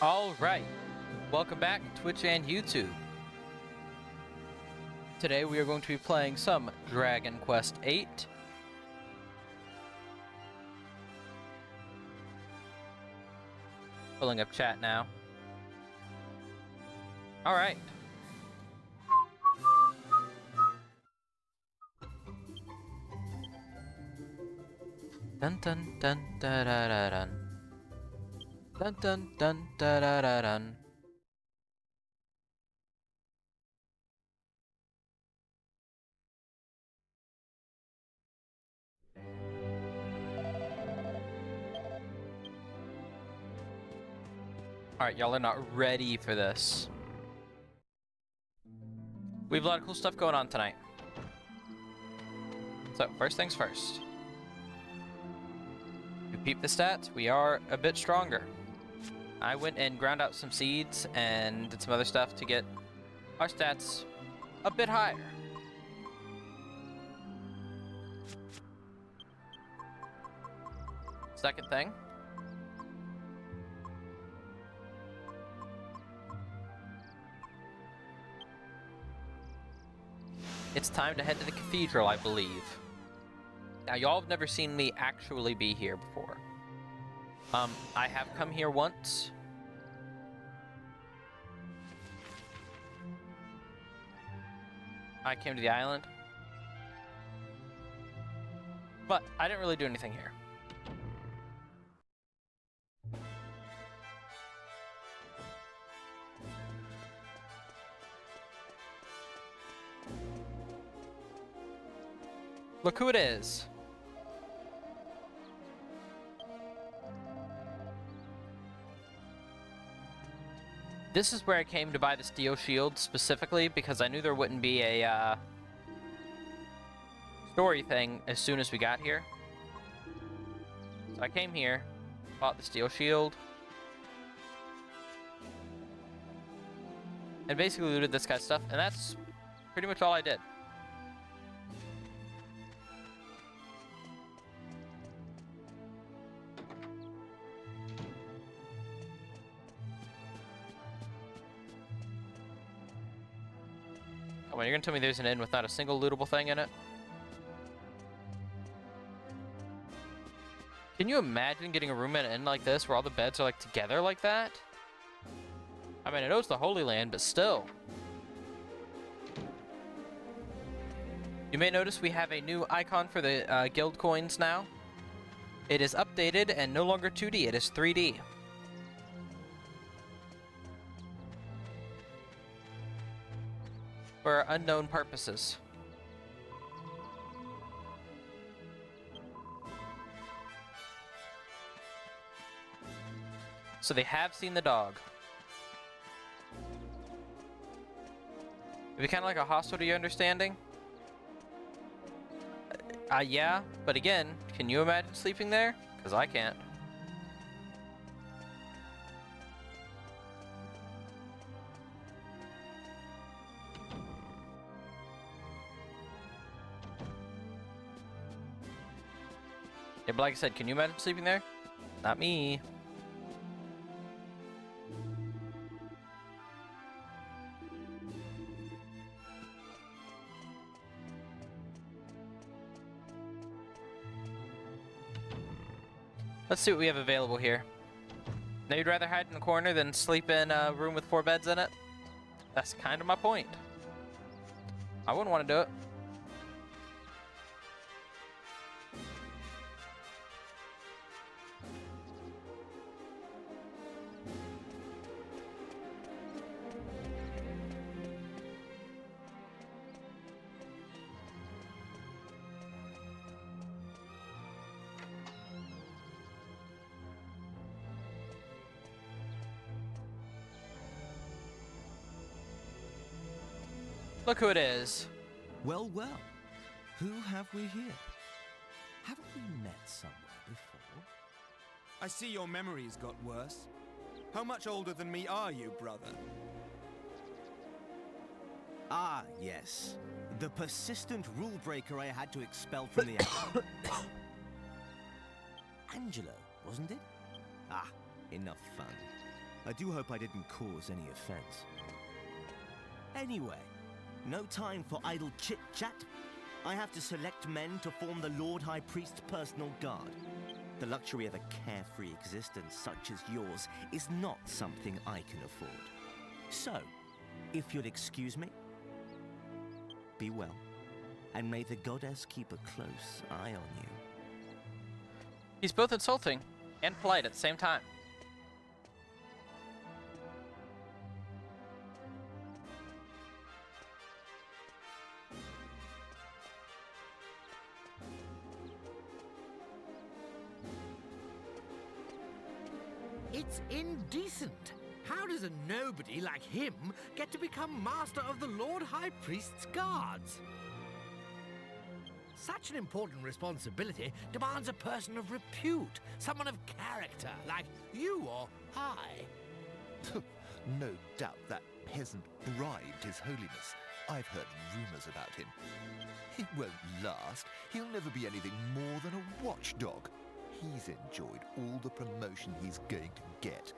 Alright, welcome back Twitch and YouTube. Today we are going to be playing some Dragon Quest VIII. Pulling up chat now. Alright. Dun dun dun da da da dun. Dun dun dun da da da dun. Alright, y'all are not ready for this. We have a lot of cool stuff going on tonight. So, first things first. To peep the stats, we are a bit stronger. I went and ground out some seeds and did some other stuff to get our stats a bit higher. Second thing. It's time to head to the cathedral, I believe. Now, y'all have never seen me actually be here before. I have come here once. I came to the island. But I didn't really do anything here. Look who it is. This is where I came to buy the steel shield specifically because I knew there wouldn't be a story thing as soon as we got here. So I came here, bought the steel shield, and basically looted this guy's stuff, and that's pretty much all I did. Come on, you're gonna tell me there's an inn with not a single lootable thing in it? Can you imagine getting a room in an inn like this where all the beds are like together like that? I mean, I know it's the Holy Land, but still. You may notice we have a new icon for the guild coins now. It is updated and no longer 2D, it is 3D. For unknown purposes. So they have seen the dog. It'd be kind of like a hostel to your understanding. Yeah, but again, can you imagine sleeping there? Because I can't. Yeah, but like I said, can you imagine sleeping there? Not me. Let's see what we have available here. Now you'd rather hide in a corner than sleep in a room with 4 beds in it? That's kind of my point. I wouldn't want to do it. Look who it is. Well, well. Who have we here? Haven't we met somewhere before? I see your memory's got worse. How much older than me are you, brother? Ah, yes. The persistent rule breaker I had to expel from the island. Angelo, wasn't it? Ah, enough fun. I do hope I didn't cause any offense. Anyway, no time for idle chit-chat. I have to select men to form the Lord High Priest's personal guard. The luxury of a carefree existence such as yours is not something I can afford. So, if you'll excuse me, be well, and may the goddess keep a close eye on you. He's both insulting and polite at the same time. It's indecent. How does a nobody like him get to become master of the Lord High Priest's guards? Such an important responsibility demands a person of repute, someone of character, like you or I. No doubt that peasant bribed His Holiness. I've heard rumors about him. It won't last. He'll never be anything more than a watchdog. He's enjoyed all the promotion he's going to get.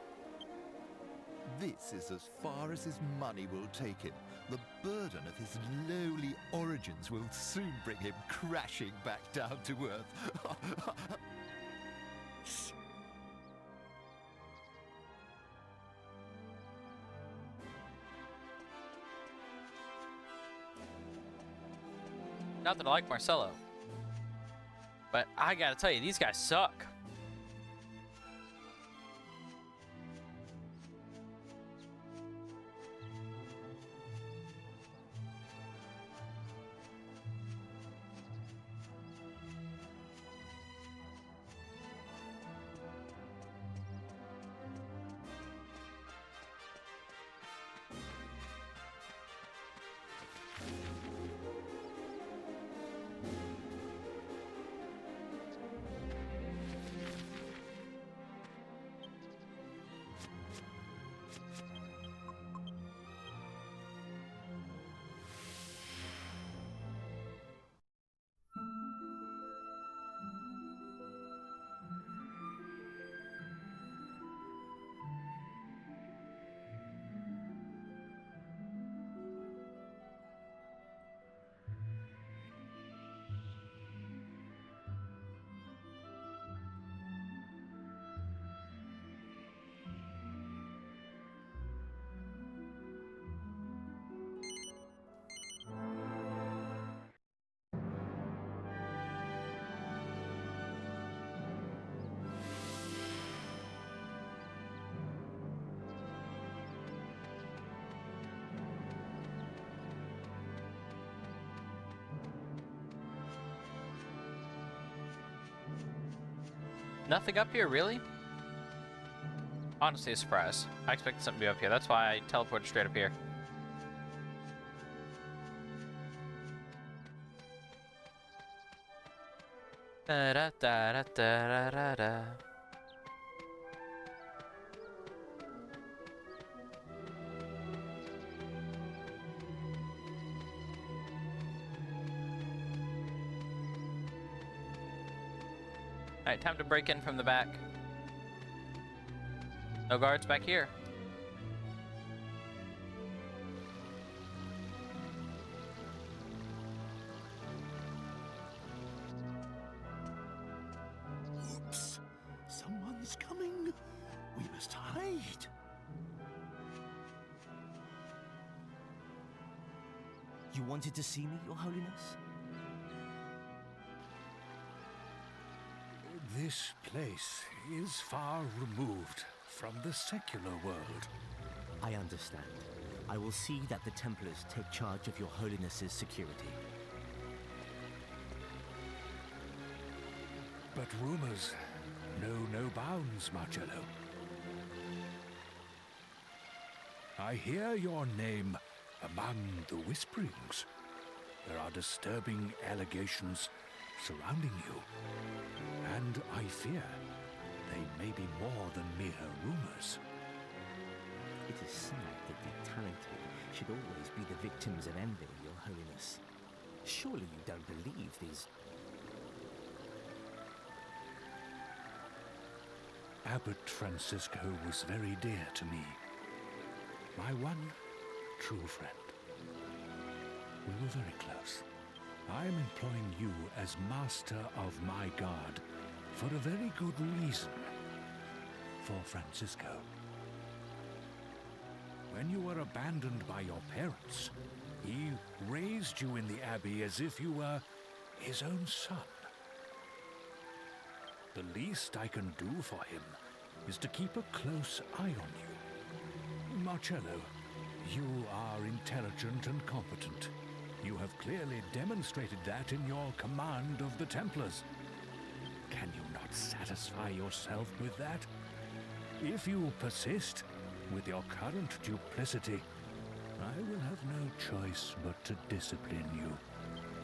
This is as far as his money will take him. The burden of his lowly origins will soon bring him crashing back down to earth. Not that I like Marcelo, but I gotta tell you, these guys suck. Nothing up here, really? Honestly, a surprise. I expected something to be up here. That's why I teleported straight up here. Da da da da da da da. Alright, time to break in from the back. No guards back here. Oops! Someone's coming. We must hide. You wanted to see me, Your Holiness? This place is far removed from the secular world. I understand. I will see that the Templars take charge of Your Holiness's security. But rumors know no bounds, Marcello. I hear your name among the whisperings. There are disturbing allegations surrounding you. And I fear they may be more than mere rumors. It is sad that the talented should always be the victims of envy, Your Holiness. Surely you don't believe these... Abbot Francisco was very dear to me. My one true friend. We were very close. I am employing you as master of my guard for a very good reason. For Francisco. When you were abandoned by your parents, he raised you in the Abbey as if you were his own son. The least I can do for him is to keep a close eye on you. Marcello, you are intelligent and competent. You have clearly demonstrated that in your command of the Templars. Can you not satisfy yourself with that? If you persist with your current duplicity, I will have no choice but to discipline you.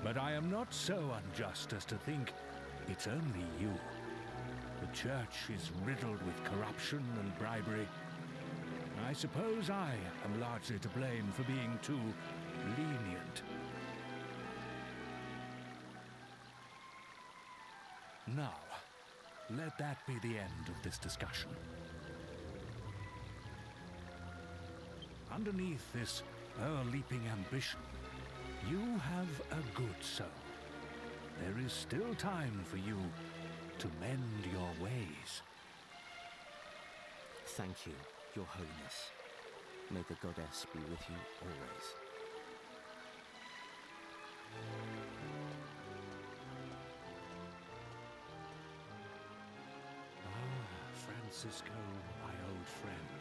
But I am not so unjust as to think it's only you. The Church is riddled with corruption and bribery. I suppose I am largely to blame for being too lenient. Now, let that be the end of this discussion. Underneath this ear-leaping ambition, you have a good soul. There is still time for you to mend your ways. Thank you, Your Holiness. May the Goddess be with you always. Francisco, my old friend.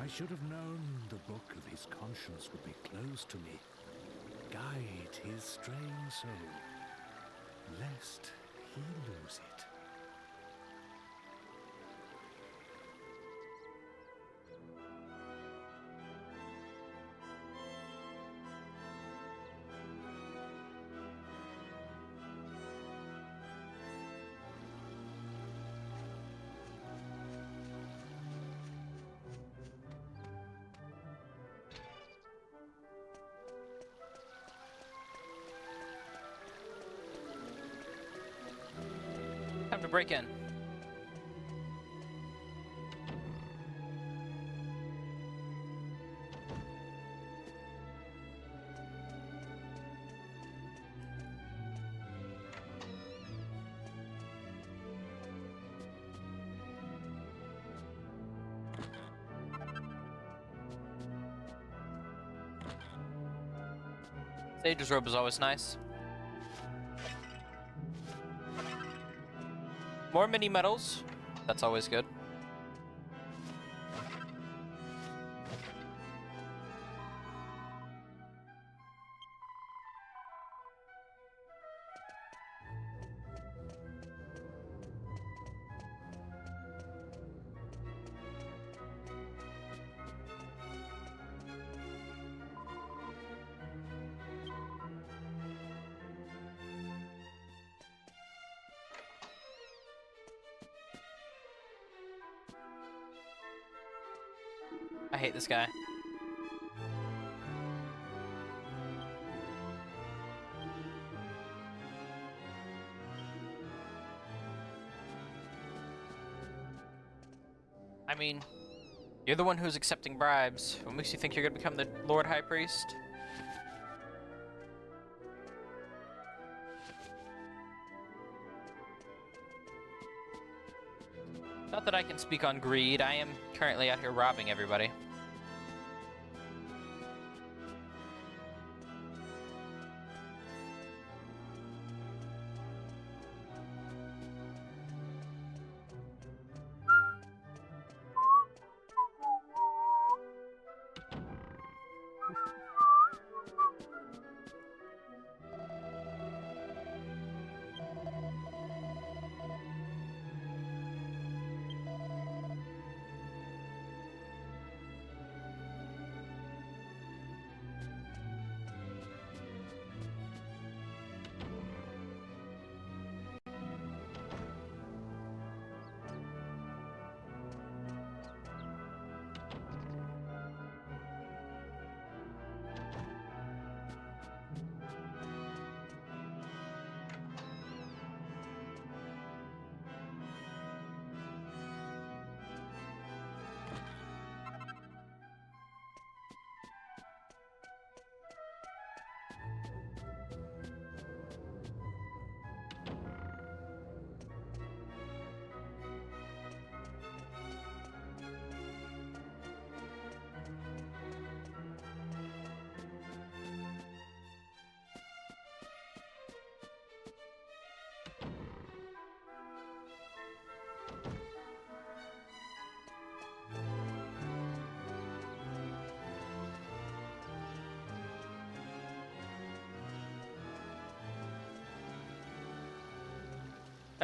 I should have known the book of his conscience would be closed to me. Guide his straying soul, lest he lose it. Time to break in. Sage's robe is always nice. More mini medals. That's always good. I hate this guy. I mean, you're the one who's accepting bribes. What makes you think you're gonna become the Lord High Priest? Not that I can speak on greed. I am currently out here robbing everybody.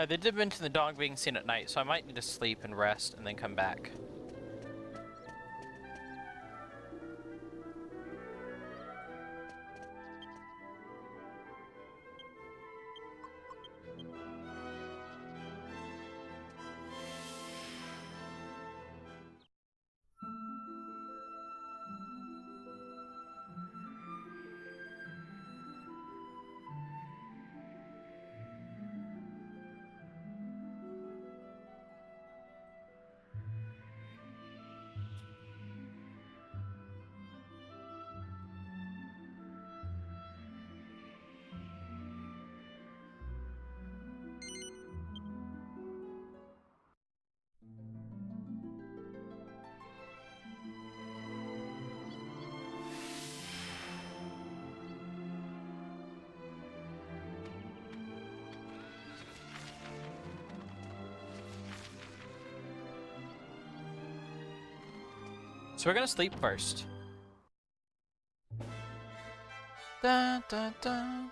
They did mention the dog being seen at night, so I might need to sleep and rest and then come back. So we're gonna sleep first. Dun, dun, dun.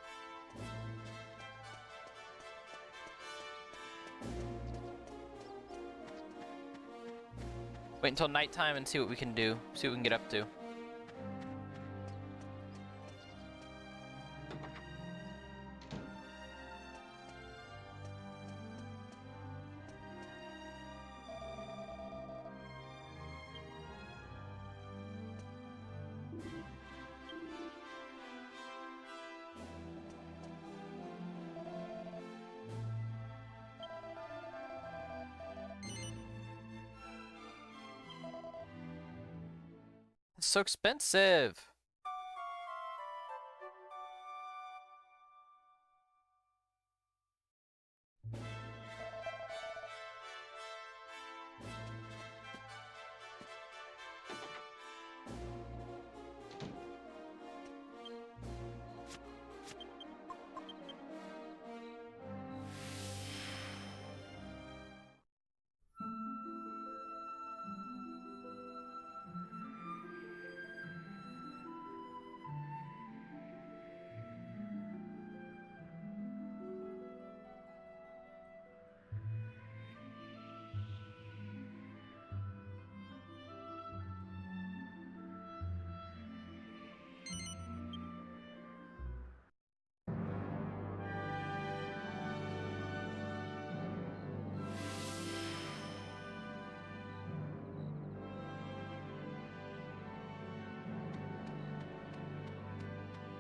Wait until nighttime and see what we can do. See what we can get up to. It's so expensive.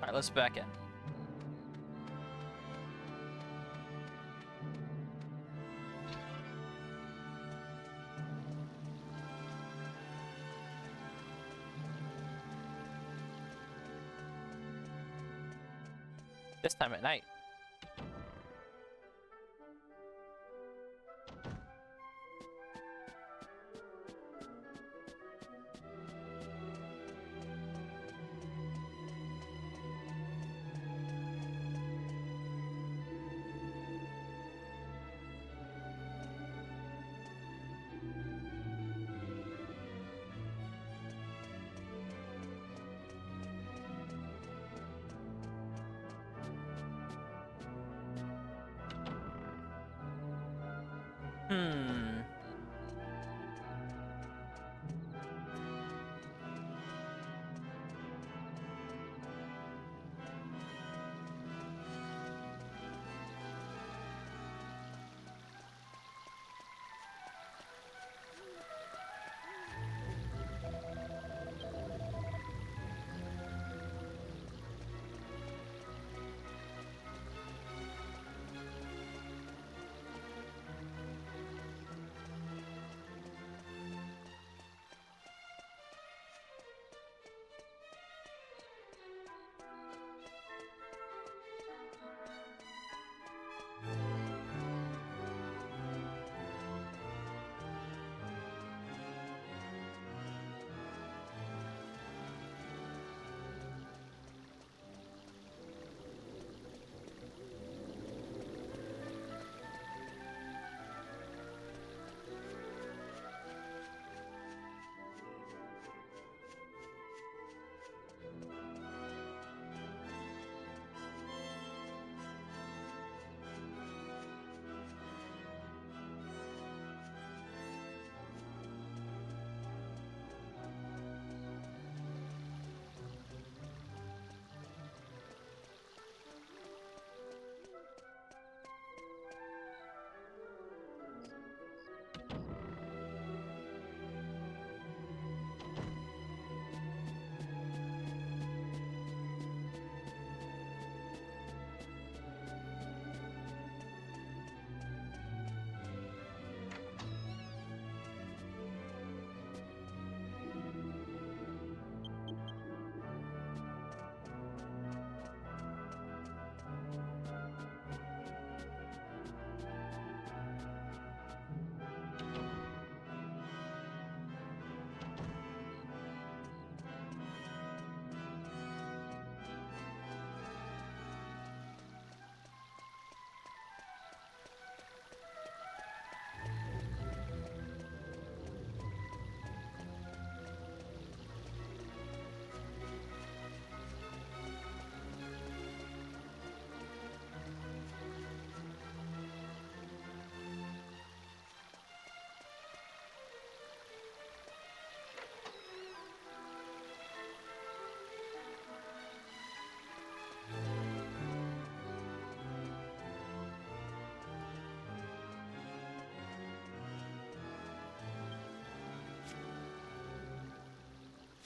All right, let's back in. This time at night. Hmm.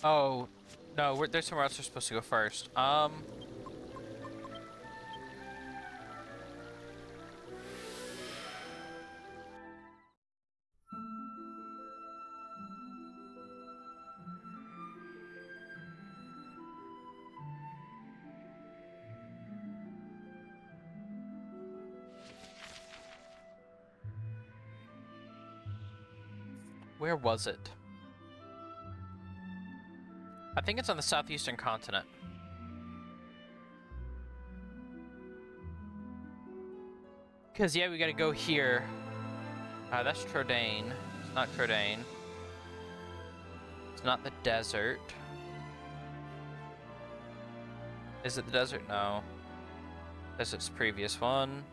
Oh, no, there's somewhere else we're supposed to go first. Where was it? I think it's on the southeastern continent. Because, yeah, we gotta go here. That's Trodain. It's not Trodain. It's not the desert. Is it the desert? No. Desert's the previous one.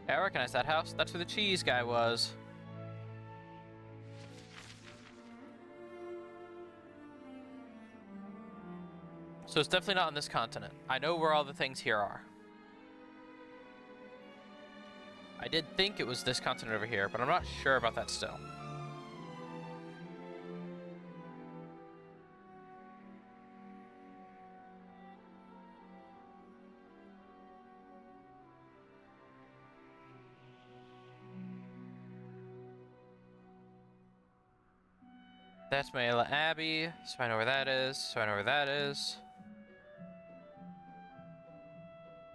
Yeah, I recognize that house. That's where the cheese guy was. So it's definitely not on this continent. I know where all the things here are. I did think it was this continent over here, but I'm not sure about that still. That's Mayla Abbey, so I know where that is, so I know where that is.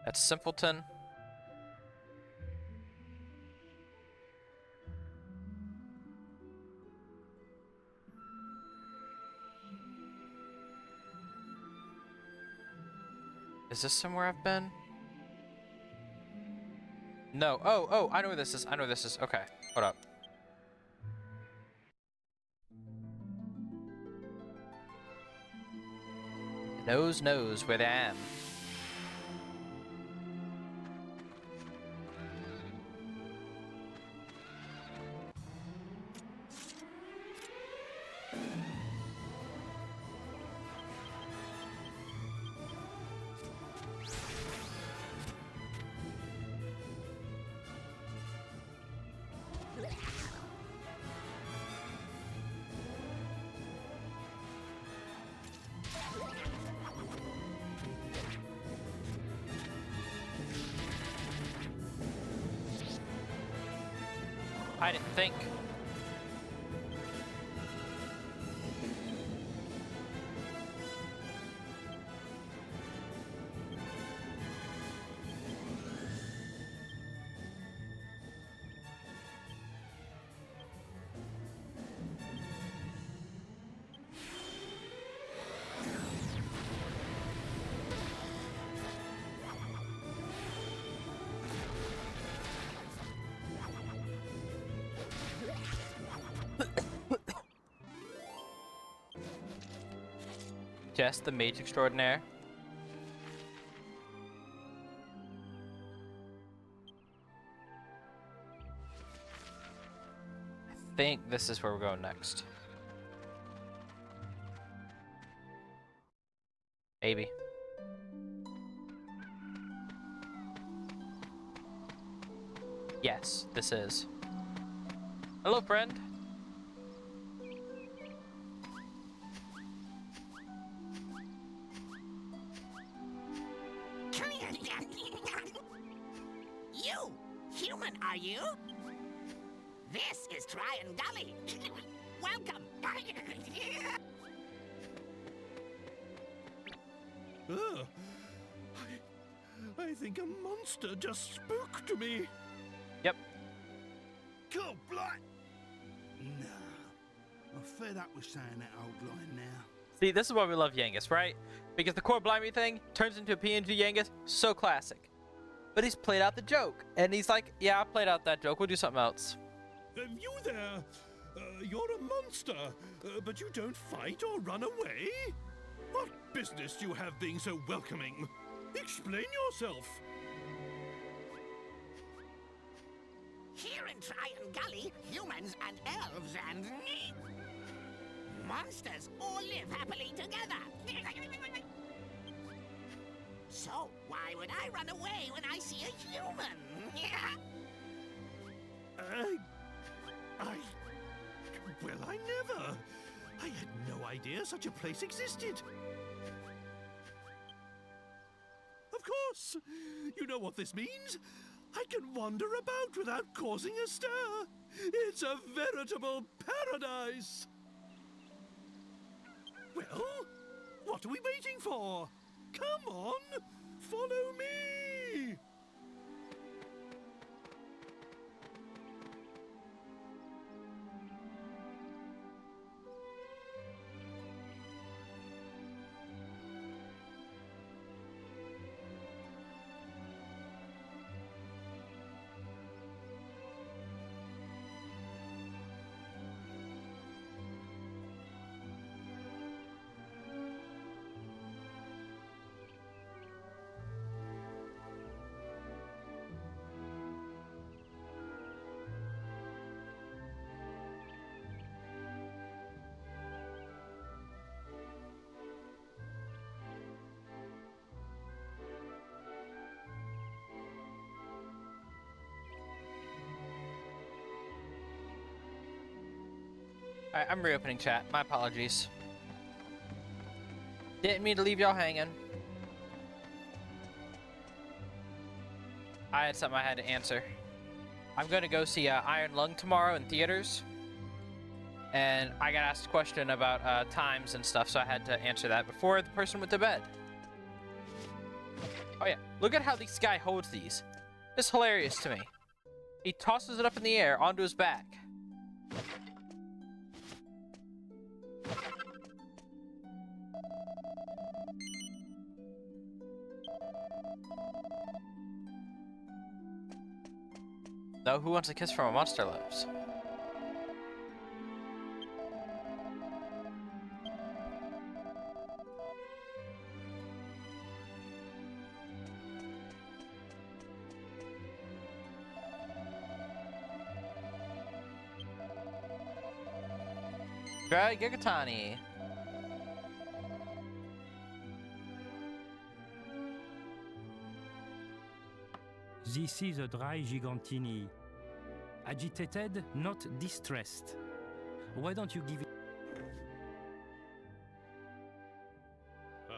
That's Simpleton. Is this somewhere I've been? No. Oh, I know where this is. I know where this is. Okay, hold up. Nose knows where I am. I didn't think. Jess, the mage extraordinaire. I think this is where we're going next. Maybe. Yes, this is. Hello, friend. You! Human, are you? This is Tryon Gully. Welcome. I think a monster just spoke to me. Yep. Cool, blight. Nah, I'm fed up with saying that old line now. See, this is why we love Yangus, right? Because the core Blimey thing turns into a PNG Yangus, so classic. But he's played out the joke, and he's like, yeah, I played out that joke, we'll do something else. You there? You're a monster, but you don't fight or run away? What business do you have being so welcoming? Explain yourself. Here in Tryon Gully, humans and elves and monsters all live happily together. So why would I run away when I see a human? Well, I never. I had no idea such a place existed. Of course. You know what this means? I can wander about without causing a stir. It's a veritable paradise. Well, what are we waiting for? Come on, follow me. Alright, I'm reopening chat. My apologies. Didn't mean to leave y'all hanging. I had something I had to answer. I'm gonna go see Iron Lung tomorrow in theaters. And I got asked a question about times and stuff, so I had to answer that before the person went to bed. Oh yeah, look at how this guy holds these. It's hilarious to me. He tosses it up in the air onto his back. No, who wants a kiss from a Monster Lips? Dry Gigatani. This is a dry Gigantini. Agitated, not distressed. Why don't you give it...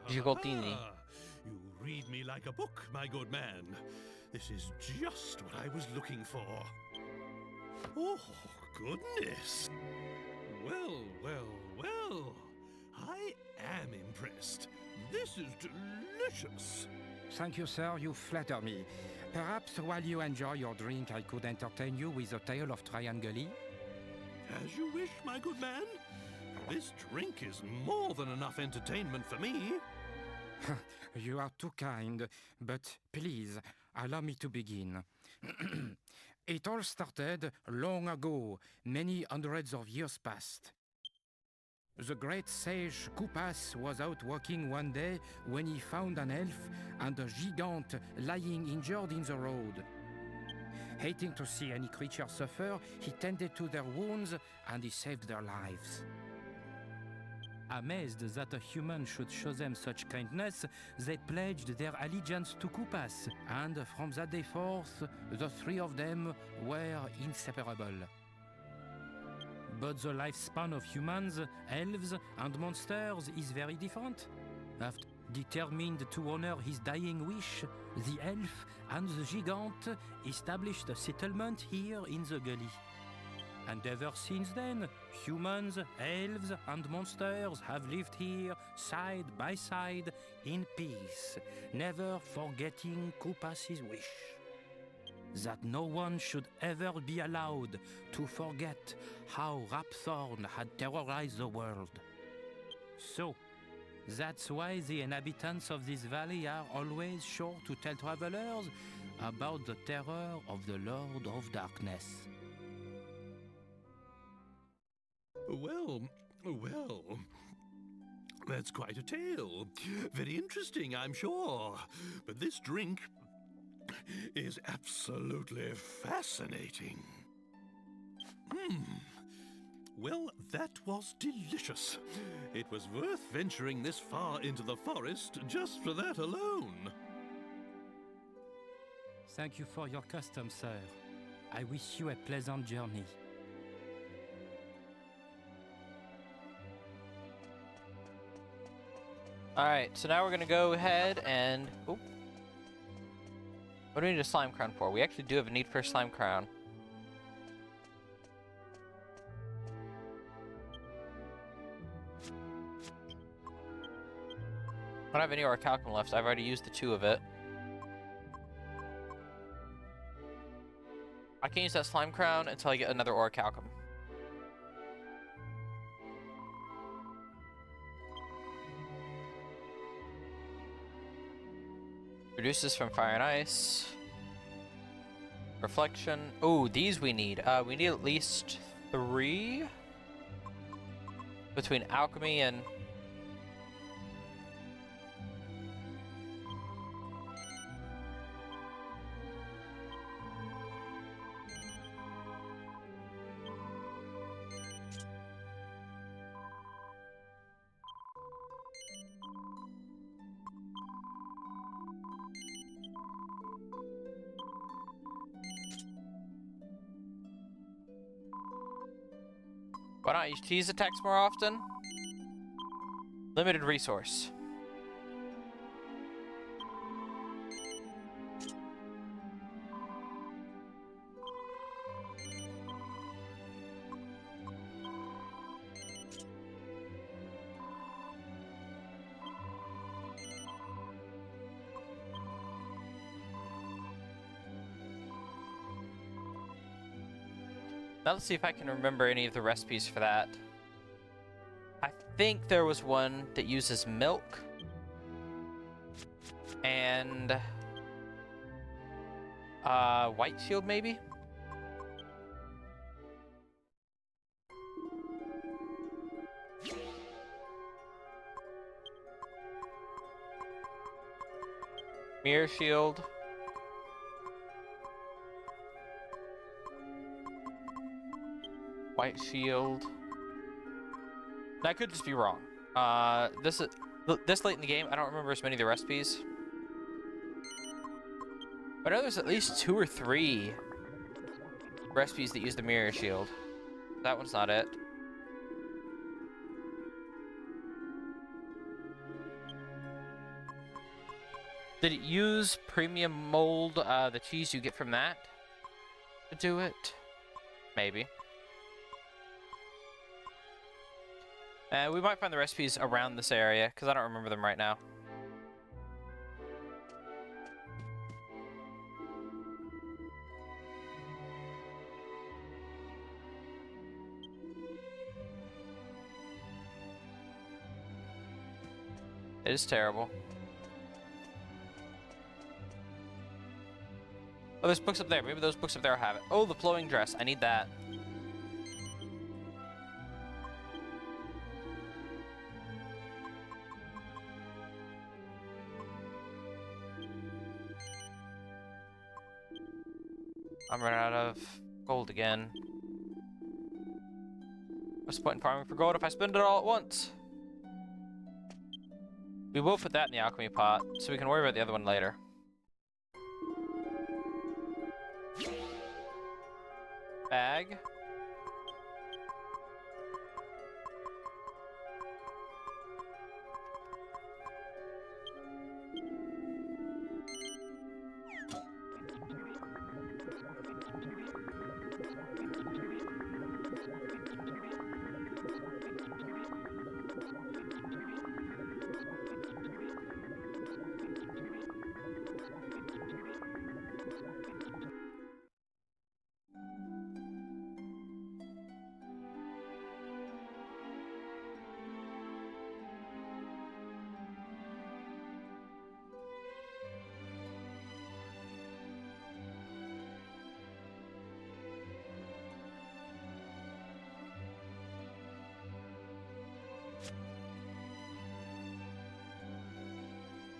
Gigantini. You read me like a book, my good man. This is just what I was looking for. Oh, goodness. Well, well, well. I am impressed. This is delicious. Thank you, sir. You flatter me. Perhaps while you enjoy your drink, I could entertain you with a tale of Trianguli? As you wish, my good man. This drink is more than enough entertainment for me. You are too kind, but please, allow me to begin. It all started long ago, many hundreds of years past. The great sage Koopas was out walking one day when he found an elf and a gigant lying injured in the road. Hating to see any creature suffer, he tended to their wounds and he saved their lives. Amazed that a human should show them such kindness, they pledged their allegiance to Koopas, And from that day forth, the three of them were inseparable. but the lifespan of humans, elves, and monsters is very different. After determined to honor his dying wish, the elf and the gigant established a settlement here in the gully. And ever since then, humans, elves, and monsters have lived here side by side in peace, never forgetting Koopas's wish. That no one should ever be allowed to forget how Rapthorn had terrorized the world. So, that's why the inhabitants of this valley are always sure to tell travelers about the terror of the Lord of Darkness. Well, that's quite a tale. Very interesting, I'm sure. But this drink is absolutely fascinating. Well, that was delicious. It was worth venturing this far into the forest just for that alone. Thank you for your custom, sir. I wish you a pleasant journey. Alright, so now we're gonna go ahead and... Oop. What do we need a slime crown for? We actually do have a need for a slime crown. I don't have any orichalcum left, so I've already used the 2 of it. I can't use that slime crown until I get another orichalcum. Reduces from fire and ice. Reflection. Oh, these we need. We need at least 3 between alchemy and... Why not use tease attacks more often? Limited resource. Now let's see if I can remember any of the recipes for that. I think there was one that uses milk and white shield maybe? Mirror shield. White shield. That could just be wrong. This late in the game, I don't remember as many of the recipes. But I know there's at least 2 or 3 recipes that use the mirror shield. That one's not it. Did it use premium mold, the cheese you get from that, to do it? Maybe. We might find the recipes around this area, because I don't remember them right now. It is terrible. Oh, there's books up there. Maybe those books up there have it. Oh, the flowing dress. I need that. I'm running out of gold again. What's the point in farming for gold if I spend it all at once? We will put that in the alchemy pot, so we can worry about the other one later. Bag.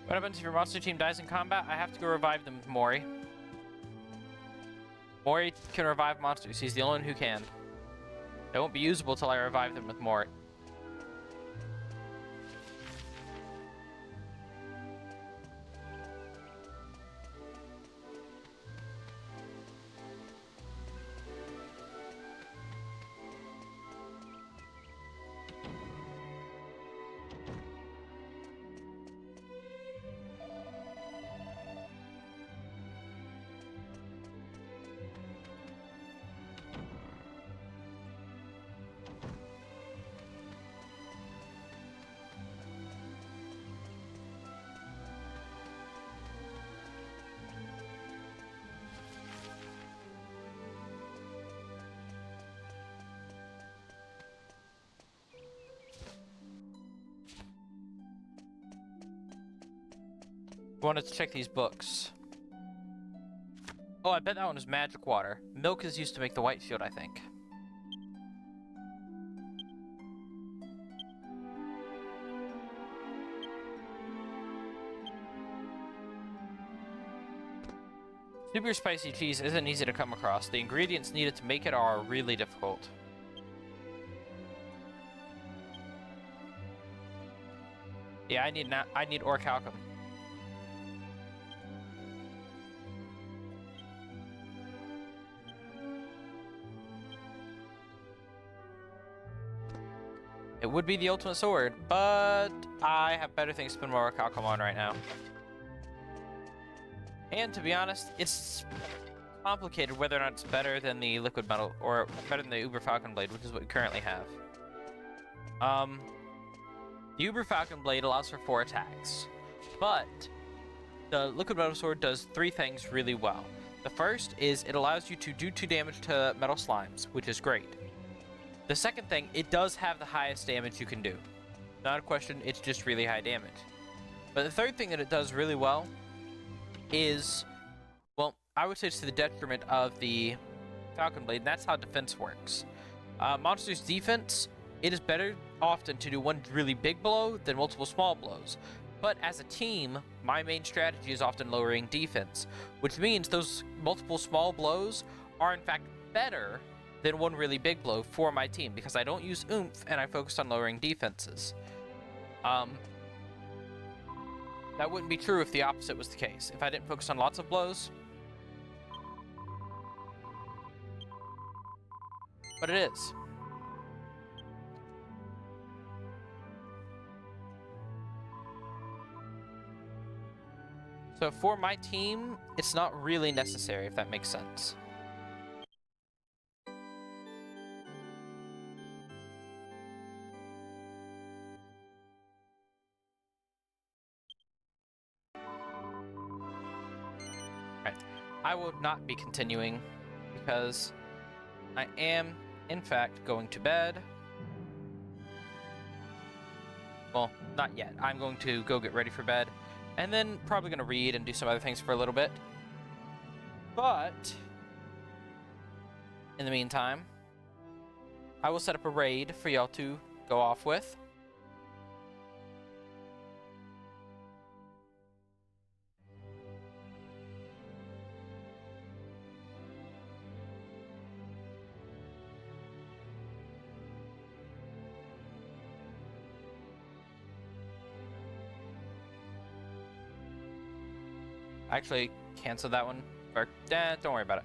What happens if your monster team dies in combat? I have to go revive them with Mori. Mori can revive monsters. He's the only one who can. They won't be usable till I revive them with Mori. Wanted to check these books. Oh, I bet that one is magic water. Milk is used to make the white shield, I think. Super spicy cheese isn't easy to come across. The ingredients needed to make it are really difficult. Yeah, I need orichalcum. It would be the ultimate sword, but I have better things to spend more orichalcum on right now. And to be honest, it's complicated whether or not it's better than the liquid metal or better than the Uber Falcon Blade, which is what we currently have. The Uber Falcon Blade allows for 4 attacks, but the liquid metal sword does 3 things really well. The first is it allows you to do 2 damage to metal slimes, which is great. The second thing, it does have the highest damage you can do. Not a question, it's just really high damage. But the third thing that it does really well is, well, I would say it's to the detriment of the Falcon Blade, and that's how defense works. Monsters' defense, it is better often to do 1 really big blow than multiple small blows. But as a team, my main strategy is often lowering defense, which means those multiple small blows are in fact better than 1 really big blow for my team, because I don't use oomph and I focus on lowering defenses. That wouldn't be true if the opposite was the case. If I didn't focus on lots of blows. But it is. So for my team, it's not really necessary, if that makes sense. I will not be continuing because I am, in fact, going to bed. Well, not yet. I'm going to go get ready for bed and then probably going to read and do some other things for a little bit. But in the meantime, I will set up a raid for y'all to go off with. Actually, cancel that one. Or, don't worry about it.